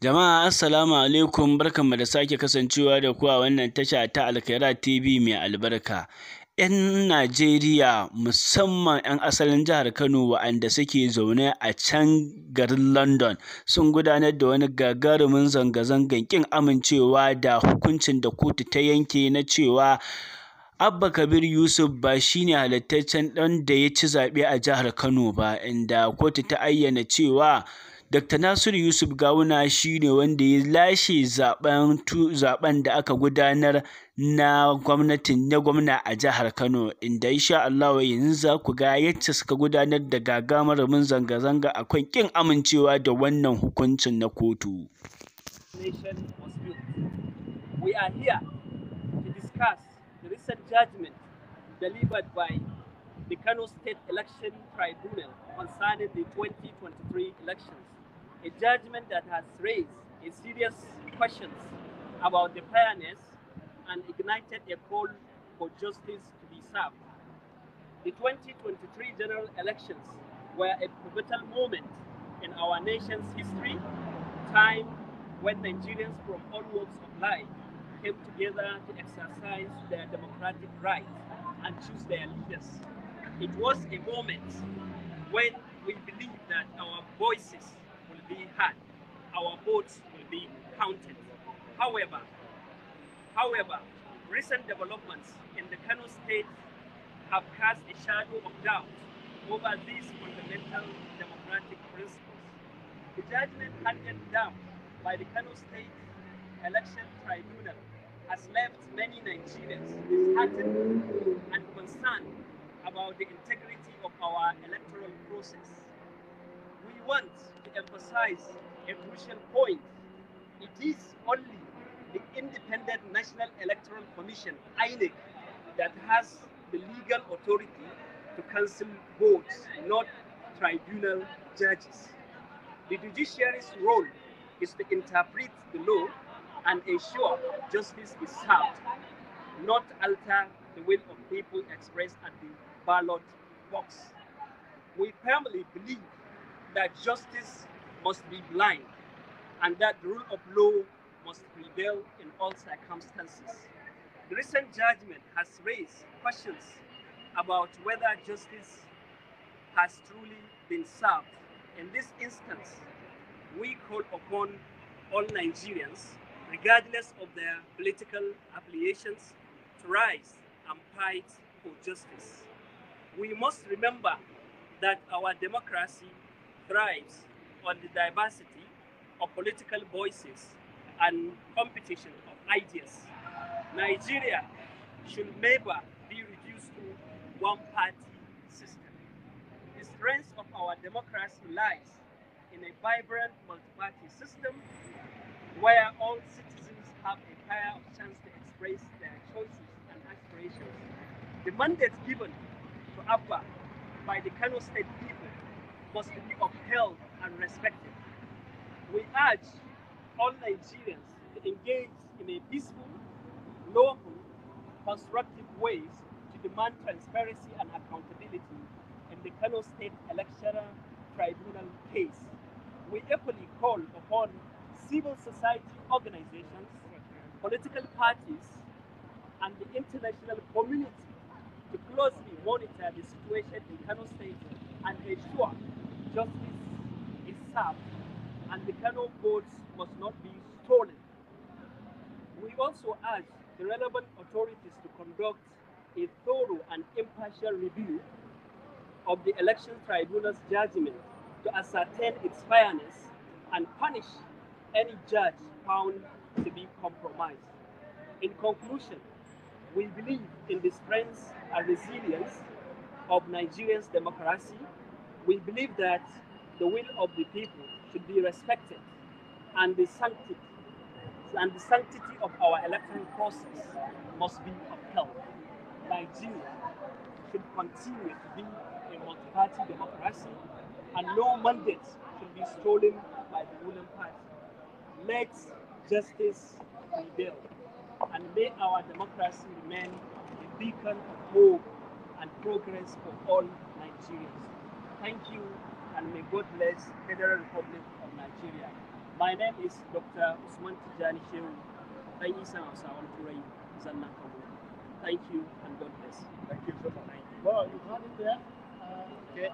Jama'a assalamu alaikum, barkanmu da sake kasancewa da ku a wannan tasha ta ALKHAIRAT TV mai albarka. 'Yan Najeriya musamman 'yan asalin jihar Kano waɗanda suke zaune a can garin London sun gudanar da wani gagarumin zanga-zangar ƙin amincewa da hukuncin da kotu ta yanke na cewa Abba Kabir Yusuf ba shi ne halattaccen ɗan da ya ci zaɓe a jihar Kano ba, inda kotu ta ayyana cewa Dr. Nasiru Yusuf Gawuna shi ne wanda ya lashe zaɓen da aka gudanar na gwamna a jihar Kano, inda insha Allah yanzu za ku ga yadda suka gudanar da gagarumin zanga-zanga akan ƙin amincewa da wannan hukuncin na kotu. We are here to discuss the recent judgment delivered by the Kano State Election Tribunal concerning the 2023 elections. A judgment that has raised a serious questions about the fairness and ignited a call for justice to be served. The 2023 general elections were a pivotal moment in our nation's history, time when Nigerians from all walks of life came together to exercise their democratic rights and choose their leaders. It was a moment when we believed that our voices will be heard, our votes will be counted. However, recent developments in the Kano state have cast a shadow of doubt over these fundamental democratic principles. The judgment handed down by the Kano State Election Tribunal has left many Nigerians disheartened and concerned about the integrity of our electoral process. We want to emphasize a crucial point. It is only the Independent National Electoral Commission, INEC, that has the legal authority to cancel votes, not tribunal judges. The judiciary's role is to interpret the law and ensure justice is served, not alter the will of people expressed at the ballot box. We firmly believe that justice must be blind and that the rule of law must prevail in all circumstances. The recent judgment has raised questions about whether justice has truly been served. In this instance, we call upon all Nigerians, regardless of their political affiliations, to rise and fight for justice. We must remember that our democracy thrives on the diversity of political voices and competition of ideas. Nigeria should never be reduced to one-party system. The strength of our democracy lies in a vibrant multi-party system where all citizens have a fair chance to express their choices and aspirations. The mandate given to Abba by the Kano State people must be upheld and respected. We urge all Nigerians to engage in a peaceful, lawful, constructive ways to demand transparency and accountability in the Kano State Electoral Tribunal case. We equally call upon civil society organizations, political parties, and the international community to closely monitor the situation in Kano State and ensure justice is served and the Kano votes must not be stolen. We also urge the relevant authorities to conduct a thorough and impartial review of the Election Tribunal's judgment to ascertain its fairness and punish any judge found to be compromised. In conclusion, we believe in the strength and resilience of Nigeria's democracy. We believe that the will of the people should be respected and the sanctity of our electoral process must be upheld. Nigeria should continue to be a multi-party democracy and no mandate should be stolen by the ruling party. Let justice prevail and may our democracy remain a beacon of hope and progress for all Nigerians. Thank you and may God bless the Federal Republic of Nigeria. My name is Dr. Usman Tijani Shehu, Dan Isa Hausawan Turai, Zanga Zangar. Thank you and God bless. Thank you so much. Well, you have it there. Okay.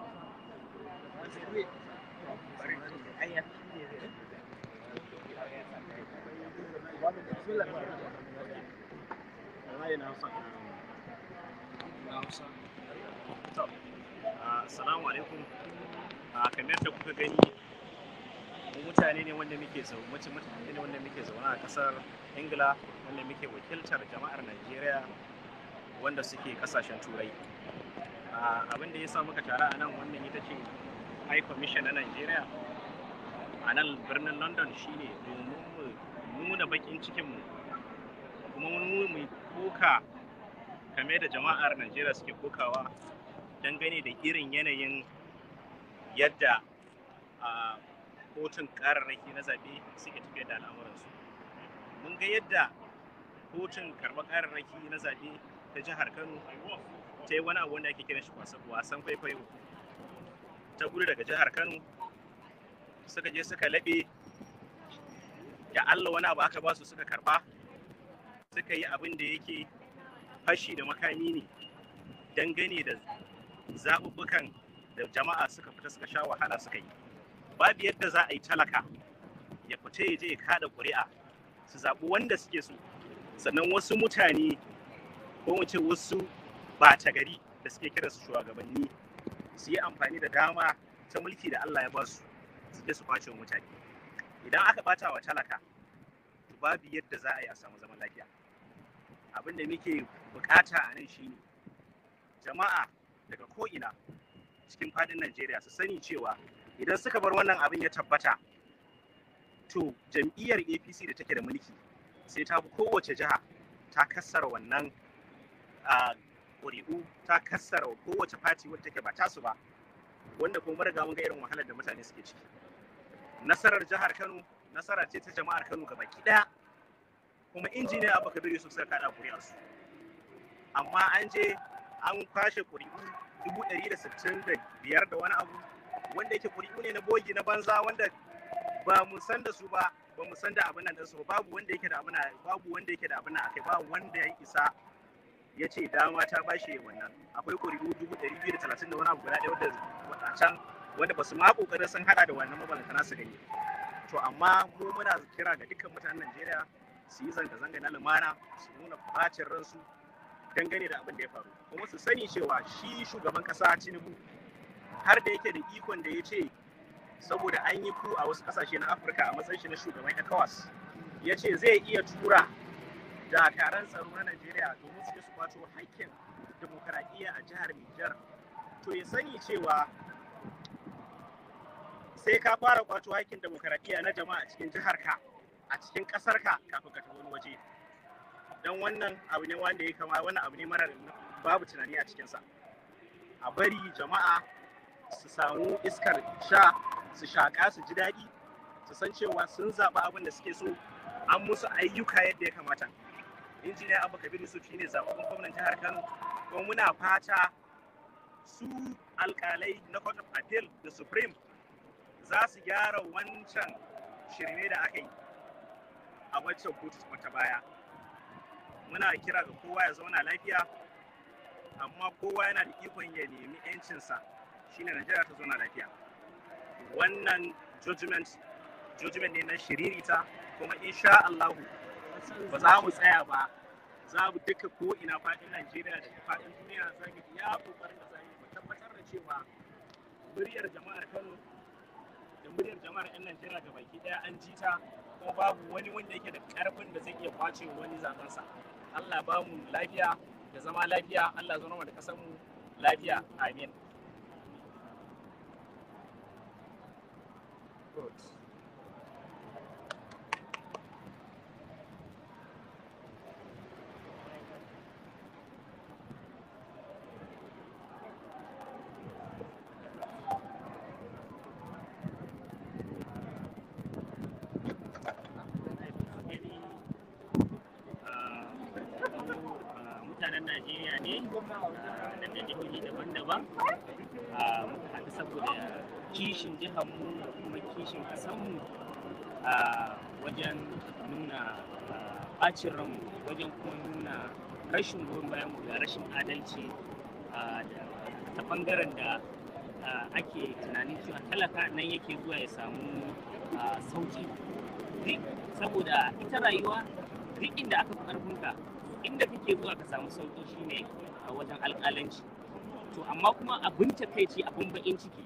Assalamu alaikum. Kamar da kuka gani, mutane ne wanda muke zaune a kasar Ingila, wanda muke wakiltar jama'ar Najeriya wanda suke kasashen Turai. Abin da ya sa muka tare a nan, wannan ita ce High Commission na Najeriya a nan birnin London, shine domin mu nuna bakin cikinmu kuma mu koka game da jama'ar Najeriya suke kokawa dangane da irin yanayin yadda kotun kararraki na zaɓe suke tafiya da al'amuransu. Mun ga yadda kotun karɓar kararraki na zaɓe ta jihar Kano ta yi wani abu wanda ake kiran shi wasan kwaikwayo. Ta gudu daga jihar Kano suka je suka laɓe da Allah wani abu aka ba su suka karɓa, suka yi abin da yake fashi da makami ne dangane da zaɓuɓɓukan da jama'a suka fita suka sha wahala suka yi. Babu yadda za a yi talaka ya fita ya je ya kada ƙuri'a su zaɓi wanda suke so, sannan wasu mutane ko mu ce wasu ɓata gari da suke kira su shugabanni su yi amfani da dama ta mulki da Allah ya ba su su je su kwace mutane. Idan aka ɓata wa talaka, babu yadda za a yi a samu zaman lafiya. Abin da muke bukata a nan shine jama'a daga ko'ina cikin fadin Najeriya su sani cewa idan suka bar wannan abin ya tabbata, to jam'iyyar APC da take da mulki sai ta fi kowace jiha ta kassara wannan ƙuri'u, ta kassara kowace fati wadda take ba tasu ba, wanda kuma riga mun ga irin wahalar da mutane suke ciki. Nasarar jihar Kano nasara ce ta jama'ar Kano gabaki ɗaya, kuma injiniya Abba Kabir Yusuf suka kada ƙuri'arsu, amma an je an kwashe ƙuri'u 165 da wani abu wanda yake ƙuri'u ne na bogi na banza, wanda ba mu san da su ba mu san da abin nan da su, babu wanda yake da abin akai, ba wanda ya isa ya ce dama ta bashi wannan. Akwai ƙuri'u 230 da wani abu guda ɗaya wanda can wanda ba su ma ƙoƙarin sun haɗa da wannan mabalantana su gani. To amma mu muna kira ga dukkan mutanen Najeriya su yi zanga-zanga na lumana, su nuna bacin ransu dangane da abin da ya faru, kuma su sani cewa shi shugaban kasa Tinubu har da yake da ikon da ya ce saboda an yi ku a wasu kasashe na Afirka a matsayin shi na shugaban ECOWAS, ya ce zai iya tura dakaran tsaro na Najeriya domin su je su kwato haƙƙin demokaradiyya a jihar Nijar. To ya sani cewa sai ka fara kwato haƙƙin demokaradiyya na jama'a cikin jiharka, a cikin ƙasarka, kafin ka tafi wani waje. Don wannan abu ne wanda ya kama, wannan abu ne mara babu tunani a cikinsa. A bari jama'a su samu iskar sha, su shaƙa, su ji daɗi, su san cewa sun zaɓi abin da suke so, an musu ayyuka yadda ya kamata. Injiniya Abba Kabir Yusuf shine zaɓaɓɓen gwamnan jihar Kano, kuma muna fata su alƙalai na Court of Appeal da Supreme za su gyara wancan shirme da aka yi a waccan kotu ta baya. Muna kira ga kowa ya zauna lafiya, amma kowa yana da ikon ya nemi 'yancinsa, shine Najeriya ta zauna lafiya. Wannan judgment ne na shiririta, kuma insha Allah ba za mu tsaya ba, za mu duka ko ina faɗin Najeriya da faɗin duniya za mu iya kokarin da za mu tabbatar da cewa muryar jama'ar Kano da muryar jama'ar 'yan Najeriya ga baki ɗaya an ji ta, kuma babu wani wanda yake da ƙarfin da zai iya kwace wani zaɓensa. Allah ba mu lafiya da zama lafiya, Allah zauna da ƙasar mu lafiya, amin. Mutanen Najeriya ne daga jihohi daban-daban, muka haɗu saboda kishin jiharmu da kuma kishin ƙasarmu. wajen nuna ɓacin ranmu, wajen kuma nuna rashin goyon bayan mu da rashin adalci ta ɓangaren da ake tunanin cewa talaka nan yake zuwa ya samu sauki. Duk saboda ita rayuwa duk inda aka fi ƙarfinka, inda kake zuwa ka samu sauki shine a wajen alƙalanci. To amma kuma abin takaici, abin baƙin ciki,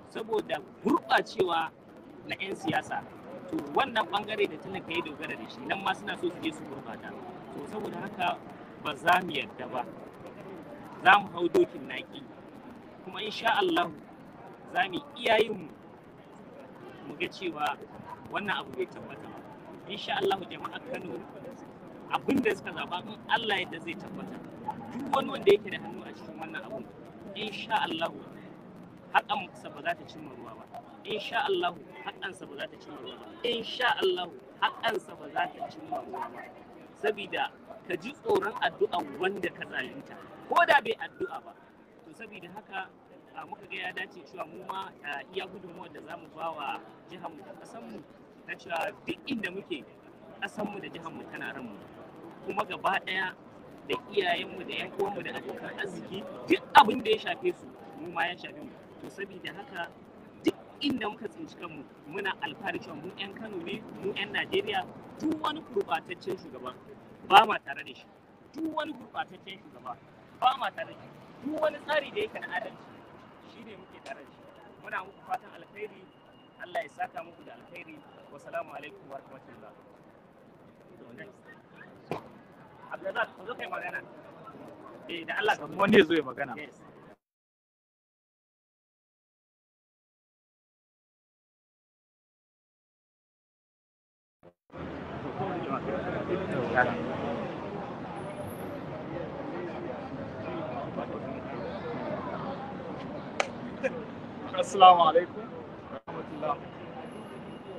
saboda gurɓacewa na 'yan siyasa, to wannan ɓangare da talaka ya dogara da shi nan ma suna so su je su gurɓata. To saboda haka ba za mu yarda ba, za mu hau dokin naƙi, kuma insha Allah za mu iya yin mu ga cewa wannan abu bai tabbata ba. Insha Allah jama'ar Kano abin da suka zaba in Allah yadda zai tabbata. Duk wani wanda yake da hannu a cikin wannan abu, insha Allah haƙansa ba za ta cimma ruwa ba. Insha Allah haƙansa ba za ta cimma ruwa ba. Insha Allah haƙansa ba za ta cimma ruwa ba. Sabida ka ji tsoron addu'a wanda ka zalunta, ko da bai addu'a ba. To sabida haka muka ga ya dace cewa mu ma iya gudunmuwar da za mu ba wa jiharmu da ƙasarmu, na cewa duk inda muke ƙasarmu da jiharmu tana ranmu, kuma gaba ɗaya da iyayenmu da 'yan uwanmu da abokan arziki duk abin da ya shafe su mu ma ya shafe mu. To saboda haka duk inda muka tsinci kanmu muna alfahari cewa mu 'yan Kano ne, mu 'yan Najeriya. Duk wani gurɓataccen shugaba ba ma tare da shi, duk wani gurɓataccen shugaba ba ma tare da shi, duk wani tsari da yake na adalci shi ne muke tare da shi. Muna muku fatan alkhairi, Allah ya saka muku da alkhairi. Wassalamu alaikum wa rahmatullah. Abdulrazak, ku zo kai magana. Da Allah ka wani ya zo ya magana. Assalamu alaikum rahmatullah.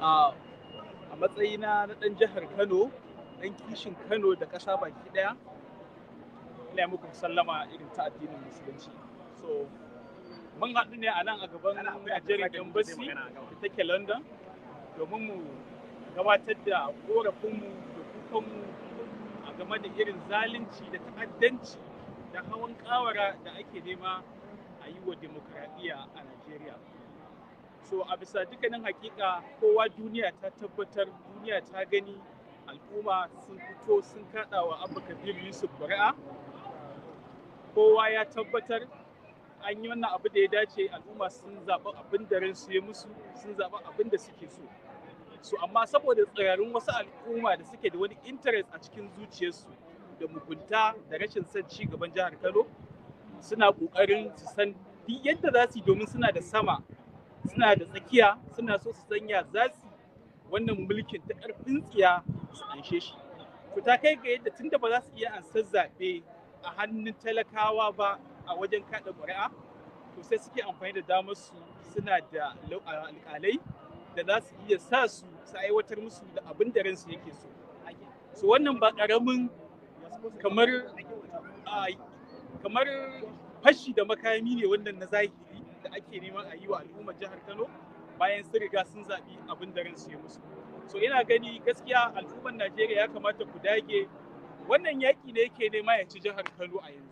A matsayina na ɗan jihar Kano, ɗan kishin Kano da ƙasa baki ɗaya, ina muku sallama irin ta addinin musulunci. So mun haɗu ne a nan a gaban Nigerian Embassy da take London domin mu gabatar da ƙorafinmu da kukanmu a game da irin zalunci da ta'addanci da hawan ƙawara da ake nema a yi wa demokradiyya a Najeriya. So a bisa dukkanin hakika kowa duniya ta tabbatar, duniya ta gani, al'umma sun fito sun kaɗa wa Abba Kabir Yusuf bari'a. Kowa ya tabbatar an yi wannan abu da ya dace, al'umma sun zaɓi abin da ransu ya musu, sun zaɓi abin da suke so. So amma saboda tsirarun wasu al'umma da suke da wani interest a cikin zuciyarsu da mugunta da rashin son ci gaban jihar Kano, suna ƙoƙarin su san duk yadda za su yi domin suna da sama, suna da tsakiya, suna so su sanya za su wannan mulkin ta ƙarfin tsiya su anshe shi. To ta kai ga yadda tunda ba za su iya ansar zaɓe a hannun talakawa ba a wajen kaɗa ƙuri'a, to sai suke amfani da damar su, suna da alƙalai da za su iya sa su aiwatar musu da abin da ransu yake so. So wannan ba ƙaramin kamar fashi da makami ne wannan na zahiri da ake neman a yi wa al'ummar jihar Kano bayan sun riga sun zaɓi abin da ransu ya musu. So ina gani gaskiya al'ummar Najeriya ya kamata ku dage, wannan yaƙi ne yake nema ya ci jihar Kano a yanzu.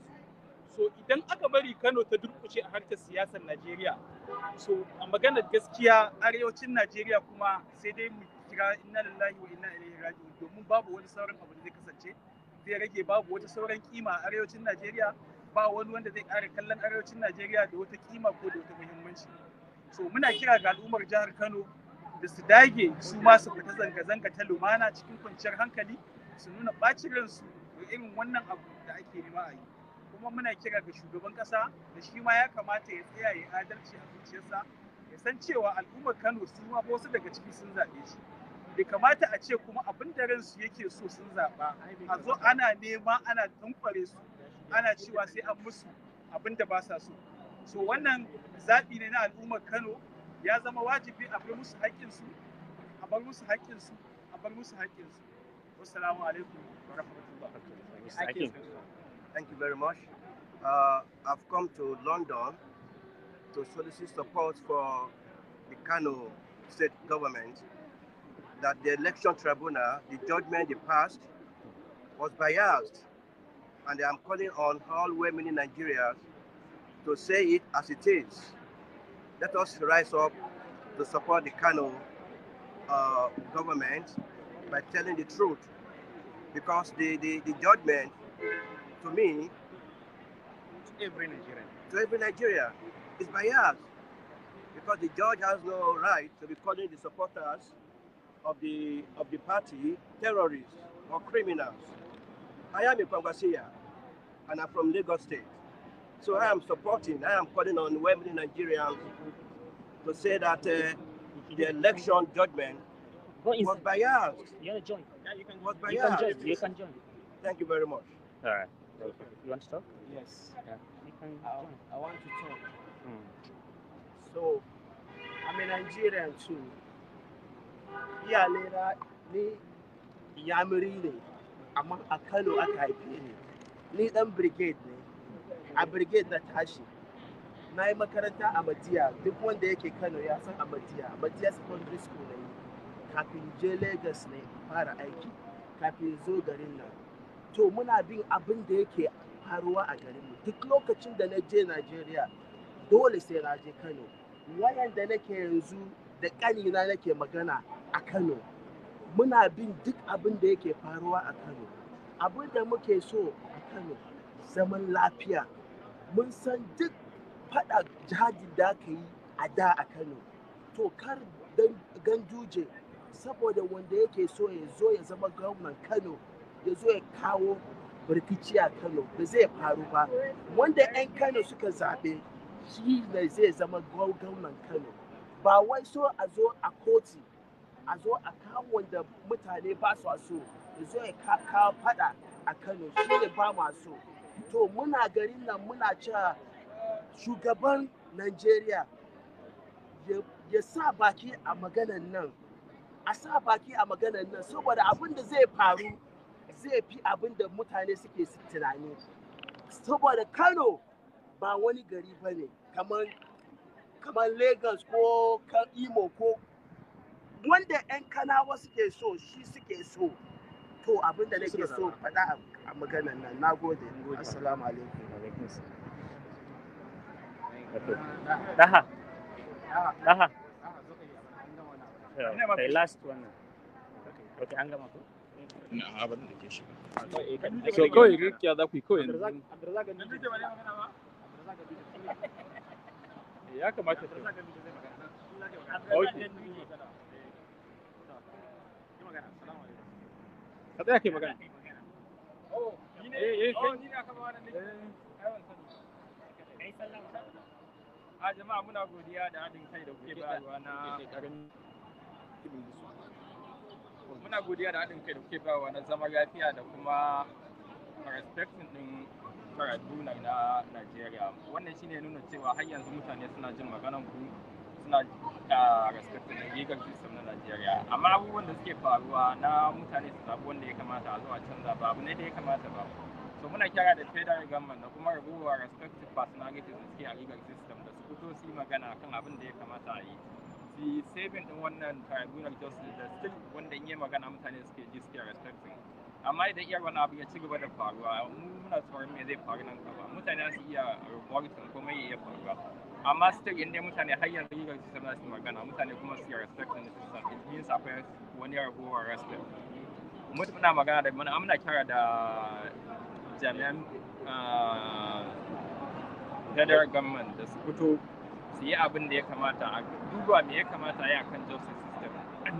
So idan aka bari Kano ta durƙushe a harkar siyasar Najeriya, so a maganar gaskiya arewacin Najeriya kuma sai dai mu kira inna lillahi wa inna ilaihi raji'un, domin babu wani sauran abu da zai kasance, zai rage babu wata sauran kima a arewacin Najeriya, ba wani wanda zai ƙara kallon arewacin Najeriya da wata kima ko da wata muhimmanci. So muna kira ga al'ummar jihar Kano da su dage su ma su fita zanga-zanga ta lumana cikin kwanciyar hankali, su nuna ɓacin ransu da irin wannan abu da ake nema a yi. Kuma muna kira ga shugaban ƙasa da shi ma ya kamata ya tsaya ya adalci a zuciyarsa, ya san cewa al'ummar Kano su ma wasu daga ciki sun zaɓe shi. Bai kamata a ce kuma abin da ransu yake so sun zaɓa, a zo ana nema ana tankware su, ana cewa sai an musu abin da ba sa so. So wannan zaɓi ne na al'ummar Kano, ya zama wajibi a bar musu haƙƙinsu, a bar musu haƙƙinsu, a bar musu haƙƙinsu. Wassalamu alaikum wa rahmatullah. Thank you very much. I've come to London to solicit support for the Kano state government that the election tribunal, the judgment they passed, was biased. And I am calling on all well-meaning Nigerians to say it as it is. Let us rise up to support the Kano government by telling the truth. Because the judgment, to me, To every Nigerian. to every Nigerian, is biased. Because the judge has no right to be calling the supporters of the party terrorists or criminals. I am a Kwangwasiya, and I'm from Lagos State. So I am calling on well-meaning Nigerians to say that the election judgment was biased. You want to join? Yeah, you can. Was You can biased. join. You can join. Thank you very much. All right. You want to talk? Yes. Yeah. You can I, join. I want to talk. So, I'm a Nigerian too. Iyalena ni Iyamuri ne, amma a Kano aka haife ni. Ni dan brigade ne. A brigade na tashi. Na yi makaranta a Madiya. Duk wanda yake Kano ya san a Madiya. Madiya Secondary School ne. Kafin je Lagos ne fara aiki. Kafin zo garin nan. To muna bin abin da yake faruwa a garinmu. Duk lokacin da na je Najeriya, dole sai na je Kano. Wayan da nake yanzu da ƙanina nake magana a Kano. Muna bin duk abin da yake faruwa a Kano. Abin da muke so a Kano, zaman lafiya. Mun san duk faɗa jihadin da aka yi a da a Kano. To kar Ganduje, saboda wanda yake so ya zo ya zama gwamnan Kano, ya zo ya kawo rikici a Kano, ba zai faru ba. Wanda 'yan Kano suka zaɓe, shi ne zai zama gwamnan Kano. Ba wai so a zo a koti, a zo a kawo wanda mutane ba su so, ya zo ya kawo faɗa a Kano, shi ne ba ma so. To muna garin nan muna cewa shugaban Najeriya ya sa baki a maganan nan. A sa baki a maganan nan saboda abin da zai faru zai fi abin da mutane suke tunani. Saboda Kano ba wani gari ba ne kamar Lagos ko Imo ko wanda 'yan Kanawa suke so shi suke so. To abin da nake so faɗa a maganan nan. Na gode. Assalamu alaikum. Daha. Okay, last one. Okay, an gama ko? Na abin da ke shi. So kawai rikiya za ku yi kawai. Ya kamata ku. Ka tsaya kai magana. Ni ne aka ba wannan ne. A jama'a muna godiya da haɗin kai da kuke bayarwa muna godiya da haɗin kai da kuke bayarwa na zaman lafiya da kuma respecting ɗin tribunal na Najeriya. Wannan shine nuna cewa har yanzu mutane suna jin maganan ku, suna respecting the legal system na Najeriya. Amma abubuwan da suke faruwa na mutane su zaɓi wanda ya kamata a zo a canza ba abu ne da ya kamata ba. So muna kira da federal government da kuma raguwa respective personalities da suke a legal system da su fito su yi magana kan abin da ya kamata a yi. Su saving din wannan tribunal justice da still wanda in yi magana mutane suke ji suke respecting. Amma idan iya wani abu ya ci gaba da faruwa, muna tsoron me zai faru nan gaba. Mutane su iya reporting komai ya iya faruwa. Amma still inda mutane har yanzu legal system za su magana, mutane kuma su yi respecting the system. It means akwai wani raguwar respect. Muna magana da muna kira da jami'an federal government da su fito su yi abin da ya kamata a duba me ya kamata ya kan justice system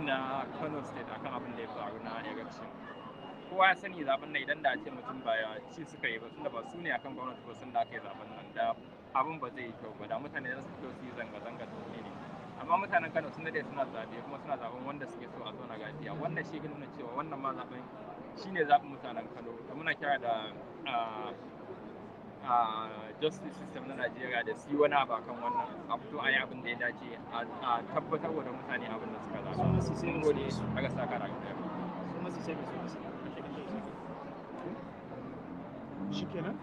na Kano State akan abin da ya faru na election. Kowa ya sani zaben nan idan da a ce mutum ba ya ci suka yi ba tunda ba su ne akan gwamnati ba sun da aka yi zaben nan da abin ba zai yi kyau ba da mutane za su fito su yi zanga-zanga su ne. Amma mutanen Kano sun dade suna zabe kuma suna zaben wanda suke so a zauna lafiya. Wannan shi nuna cewa wannan ma zaben shine zaɓin mutanen Kano. Da muna kira da justice system na Najeriya da su yi wani abu kan wannan a fito a yi abin da ya dace a tabbatar da mutane abin da suka zaɓa. Sun gode daga saka da Shi kenan?